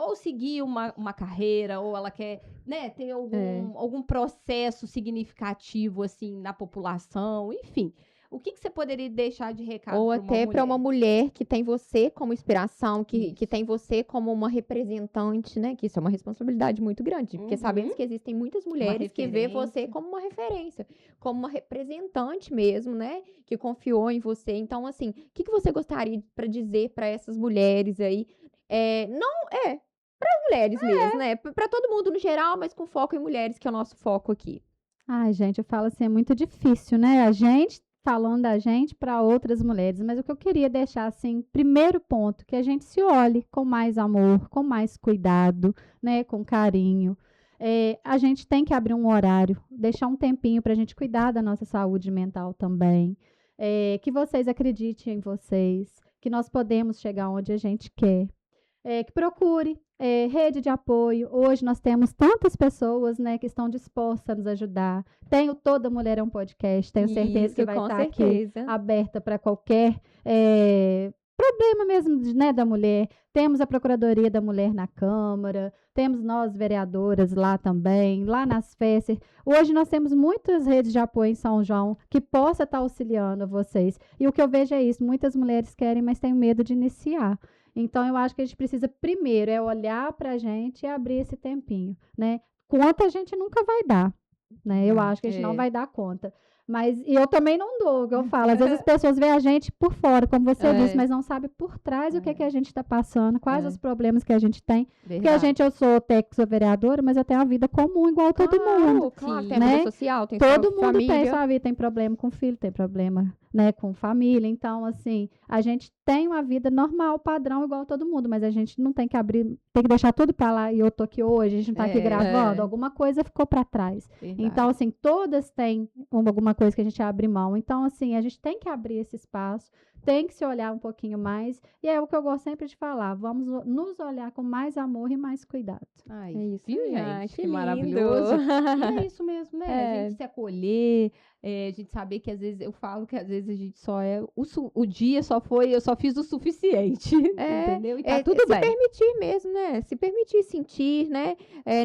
ou seguir uma carreira, ou ela quer, né, ter algum processo significativo assim na população, enfim. O que você poderia deixar de recado? Ou até para uma mulher que tem você como inspiração, que tem você como uma representante, né? Que isso é uma responsabilidade muito grande. Porque sabemos que existem muitas mulheres que vê você como uma referência, como uma representante mesmo, né? Que confiou em você. Então, assim, o que você gostaria para dizer para essas mulheres aí? Para as mulheres mesmo, né? Para todo mundo no geral, mas com foco em mulheres, que é o nosso foco aqui. Ai, gente, eu falo assim, é muito difícil, né? A gente falando da gente para outras mulheres, mas o que eu queria deixar assim, primeiro ponto, que a gente se olhe com mais amor, com mais cuidado, né, com carinho. A gente tem que abrir um horário, deixar um tempinho para a gente cuidar da nossa saúde mental também, que vocês acreditem em vocês, que nós podemos chegar onde a gente quer. que procure rede de apoio. Hoje nós temos tantas pessoas, né, que estão dispostas a nos ajudar. Tenho Toda Mulher é um Podcast, tenho certeza que vai estar aqui aberta para qualquer problema mesmo, né, da mulher. Temos a Procuradoria da Mulher na Câmara, temos nós vereadoras lá também, lá nas festas. Hoje nós temos muitas redes de apoio em São João que possa estar auxiliando vocês. E o que eu vejo é isso, muitas mulheres querem, mas têm medo de iniciar. Então, eu acho que a gente precisa, primeiro, olhar para a gente e abrir esse tempinho, né? Conta a gente nunca vai dar, né? Eu acho que a gente não vai dar conta. Mas e eu também não dou, o que eu falo. Às vezes as pessoas veem a gente por fora, como você disse, mas não sabem por trás o que é que a gente está passando, quais os problemas que a gente tem. Porque eu sou técnica, sou vereadora, mas eu tenho uma vida comum, igual todo mundo. Claro, tem né? vida social, tem todo mundo família. tem sua vida, tem problema com filho, tem problema, né, com família. Então, assim, a gente tem uma vida normal, padrão, igual todo mundo, mas a gente não tem que abrir, tem que deixar tudo para lá. E eu tô aqui hoje, a gente não tá aqui gravando, alguma coisa ficou para trás. Verdade. Então, assim, todas têm alguma coisa que a gente abre mão. Então, assim, a gente tem que abrir esse espaço, tem que se olhar um pouquinho mais. E é o que eu gosto sempre de falar, vamos nos olhar com mais amor e mais cuidado. Ai, É isso, viu, gente? ai, Que lindo. maravilhoso. E é isso mesmo, né? É. A gente se acolher, a gente saber que às vezes, eu falo que às vezes a gente só o dia só foi, eu só fiz o suficiente, entendeu? E tá tudo se bem. permitir mesmo, né? Se permitir sentir, né?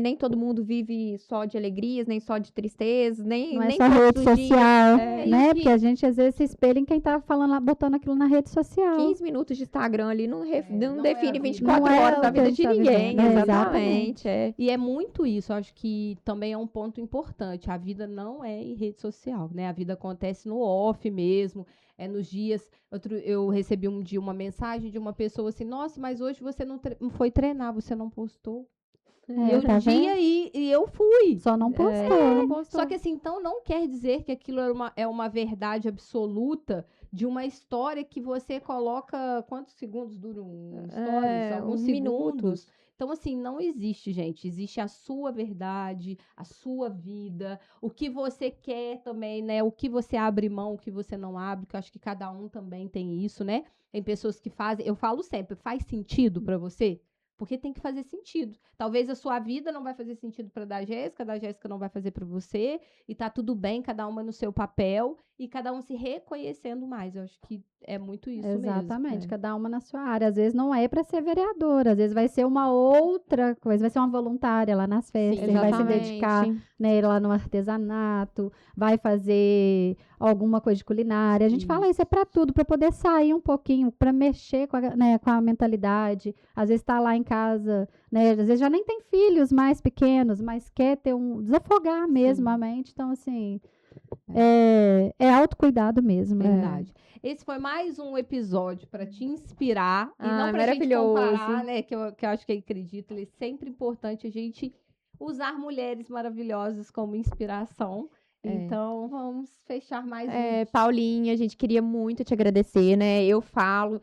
Nem todo mundo vive só de alegrias, nem só de tristezas, nem Não é nem só todos rede os dias. social, É, né? e que- Porque a gente às vezes se espelha em quem tá falando lá, botando aquilo na rede social. 15 minutos de Instagram ali não não define é a vida. 24 Não é horas o da que a vida gente de tá ninguém. vivendo, né? Exatamente. E é muito isso, eu acho que também é um ponto importante. A vida não é em rede social, né? A vida acontece no off mesmo, nos dias. Eu recebi um dia uma mensagem de uma pessoa assim: nossa, mas hoje você não foi treinar, você não postou. Eu tá dia e eu fui. Só não postou. Só que assim, então não quer dizer que aquilo é uma verdade absoluta de uma história que você coloca. Quantos segundos dura um stories? Alguns uns minutos. Então, assim, não existe, gente. Existe a sua verdade, a sua vida, o que você quer também, né? O que você abre mão, o que você não abre, que eu acho que cada um também tem isso, né? Tem pessoas que fazem. Eu falo sempre, faz sentido pra você? Porque tem que fazer sentido. Talvez a sua vida não vai fazer sentido para da Jéssica não vai fazer para você, e tá tudo bem, cada uma no seu papel, e cada um se reconhecendo mais. Eu acho que é muito isso mesmo. Exatamente, cada uma na sua área. Às vezes não é para ser vereadora, às vezes vai ser uma outra coisa, vai ser uma voluntária lá nas festas, Sim, vai se dedicar, né, lá no artesanato, vai fazer alguma coisa de culinária. A gente fala isso é para tudo, para poder sair um pouquinho, para mexer com a mentalidade. Às vezes está lá em casa, né, às vezes já nem tem filhos mais pequenos, mas quer ter desafogar mesmo a mente. Então, assim, é autocuidado mesmo. Verdade. Esse foi mais um episódio para te inspirar e não para gente maravilhoso. comparar, né? Que eu acho que acredito, é sempre importante a gente usar mulheres maravilhosas como inspiração. Então, vamos fechar mais um. Paulinha, a gente queria muito te agradecer, né? Eu falo,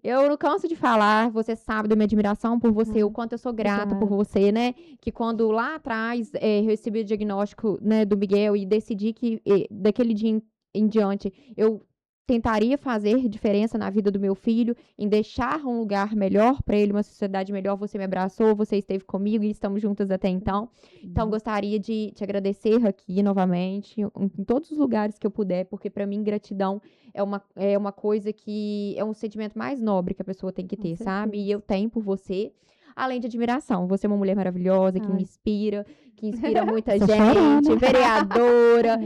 eu não canso de falar, você sabe da minha admiração por você, o quanto eu sou grata por você, né? Que quando lá atrás eu recebi o diagnóstico, né, do Miguel e decidi que daquele dia em diante eu tentaria fazer diferença na vida do meu filho, em deixar um lugar melhor para ele, uma sociedade melhor. Você me abraçou, você esteve comigo e estamos juntas até então. Então, gostaria de te agradecer aqui novamente, em todos os lugares que eu puder, porque para mim gratidão é uma coisa que é um sentimento mais nobre que a pessoa tem que ter, sabe? E eu tenho por você. Além de admiração, você é uma mulher maravilhosa, que me inspira, que inspira muita gente, vereadora,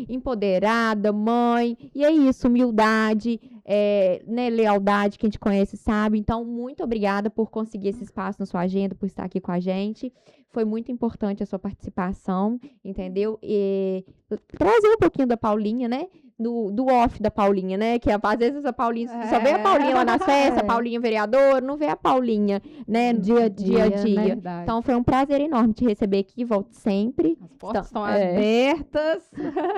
empoderada, mãe, e é isso, humildade, né, lealdade, que a gente conhece, sabe? Então, muito obrigada por conseguir esse espaço na sua agenda, por estar aqui com a gente. Foi muito importante a sua participação, entendeu? E trazer um pouquinho da Paulinha, né? Do off da Paulinha, né? Que às vezes a Paulinha, só vê a Paulinha lá nas festas, a Paulinha vereadora, não vê a Paulinha, né? Dia a dia. Verdade. Então foi um prazer enorme te receber aqui, volte sempre. As portas estão abertas.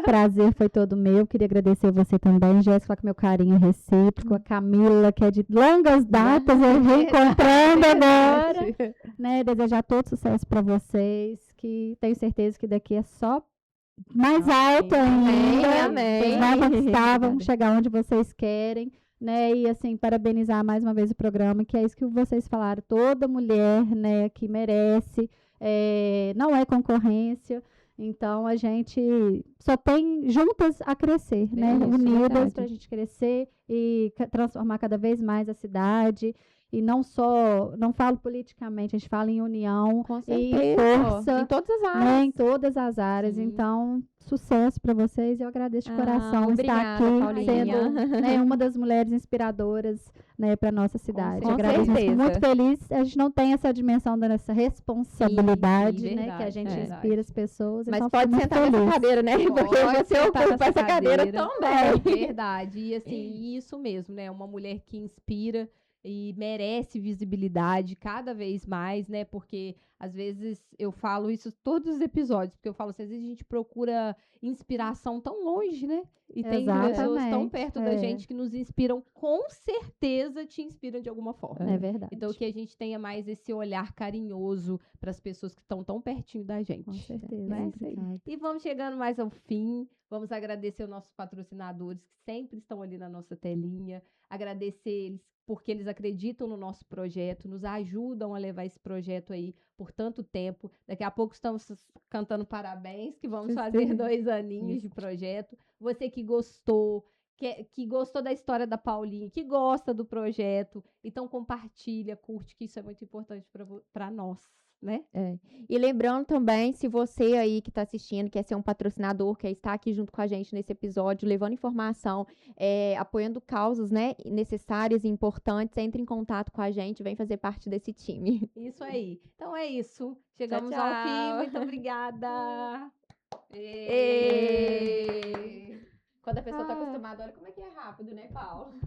Prazer foi todo meu. Queria agradecer você também, Jéssica, com meu carinho recíproco, a Camila, que é de longas datas, eu reencontrando agora. Né? Desejar todo sucesso para vocês, que tenho certeza que daqui é só mais alto ainda. Amém. Vocês vão conquistar, vão chegar onde vocês querem. né? E assim, parabenizar mais uma vez o programa, que é isso que vocês falaram, toda mulher, né, que merece, não é concorrência. Então a gente só tem juntas a crescer, né? Isso, Unidas verdade. para a gente crescer e transformar cada vez mais a cidade. E não só, não falo politicamente, a gente fala em união Com e certeza. força, Em todas as áreas. né, em todas as áreas. Sim. Então, sucesso para vocês. Eu agradeço de coração obrigada, estar aqui Paulinha. sendo, né, uma das mulheres inspiradoras, né, para nossa cidade. Com Agradeço, certeza. fico muito feliz. A gente não tem essa dimensão dessa responsabilidade, Sim, né, que a verdade, gente verdade. inspira as pessoas. Mas então, pode fico muito sentar nessa feliz. cadeira, né? Porque Pode você sentar ocupa nessa essa cadeira cadeira. também. Verdade. E assim, isso mesmo, né? Uma mulher que inspira e merece visibilidade cada vez mais, né? Porque às vezes eu falo isso todos os episódios, porque eu falo assim, às vezes a gente procura inspiração tão longe, né? E tem pessoas tão Exatamente, perto da gente que nos inspiram, com certeza te inspiram de alguma forma. É verdade. Então que a gente tenha mais esse olhar carinhoso para as pessoas que estão tão pertinho da gente. Com certeza. Né? Obrigada. E vamos chegando mais ao fim. Vamos agradecer os nossos patrocinadores que sempre estão ali na nossa telinha. Agradecer eles porque eles acreditam no nosso projeto, nos ajudam a levar esse projeto aí por tanto tempo. Daqui a pouco estamos cantando parabéns, que vamos fazer 2 aninhos de projeto. Você que gostou, que gostou da história da Paulinha, que gosta do projeto, então compartilha, curte, que isso é muito importante para nós, né? E lembrando também, se você aí que está assistindo, quer ser um patrocinador, quer estar aqui junto com a gente nesse episódio, levando informação, apoiando causas, né, necessárias e importantes, entre em contato com a gente, vem fazer parte desse time. Isso aí. Então é isso. Chegamos Tchau, ao fim. tchau. Muito obrigada. Ê! Quando a pessoa está acostumada, olha como é que é rápido, né, Paulo?